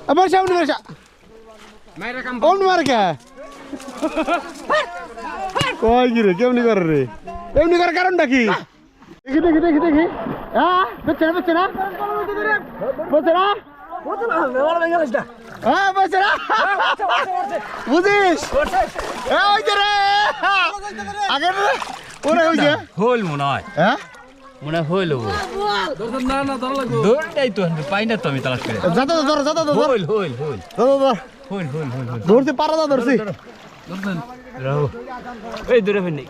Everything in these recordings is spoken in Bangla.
বসা উনি বসা অমনি মার কে কয় কি রে কেমনি করে রে এমনি করার কারণটা কি দেখি দেখি দেখি দেখি হ্যাঁ বসে না বসে না বসে না হ্যাঁ বসে না বুঝিস ওই যে রে আগে ওরে ওই যে হোল মনে হয় হ্যাঁ মনে হয় হোল না না ধরা লাগবে দৌড়টাই তো পাই না তো আমি তালাশ করে যত ধর যত ধর হোল হোল হোল ধর ধর হোল হোল হোল ধরছি পারা দা ধরছি রাও এই দূরে ফেলে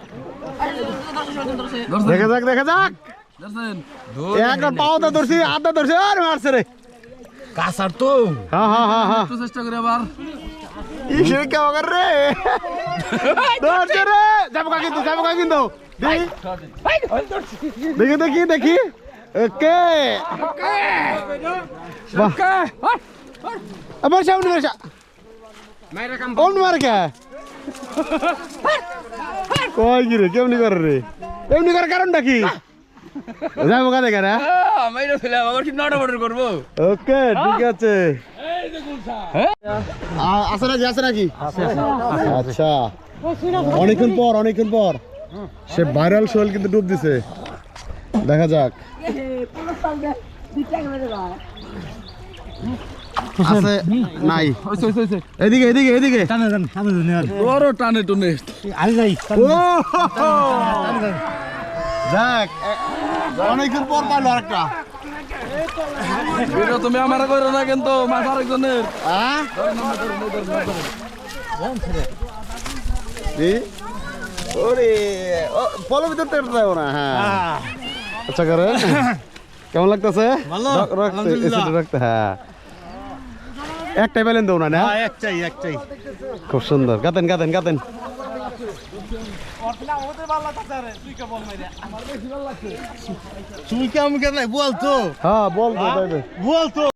দেখা যাক দেখা যাক একটা পাওটা ধরছি আধা ধরছি আর মারছে রে কাসার তো হ্যাঁ হ্যাঁ হ্যাঁ হ্যাঁ চেষ্টা করে আবার ইসে কে মগর রে ধরছে রে যাবো কা কিন্তু দেখি দেখি দেখি ওকে বাহ আবার সামনে বসা মাইরা কাম অমনি মার কে কয় কি রে কেমনি করে রে এমনি করার কারণটা কি যাবো কা দেখা রে মাইরা ফেলে আবার কি নটা অর্ডার করব ওকে ঠিক আছে আছে নাকি আচ্ছা অনেকক্ষণ পর সে ভাইরাল সোহেল কিন্তু ডুব দিছে দেখা যাক আছে নাই এদিকে এদিকে এদিকে বড় টানে টুনে যাক অনেকক্ষণ পর পাইলো আরেকটা এটা তুমি আমার করে না কিন্তু মাছ আরেকজনের ওরে ফলো ভিতর তেড়তে যাবো না হ্যাঁ আচ্ছা করে কেমন লাগতেছে রাখতে হ্যাঁ একটাই পেলেন তো না একটাই খুব সুন্দর গাতেন গাতেন গাতেন তুই কেমন কেন বলতো হ্যাঁ বল বলতো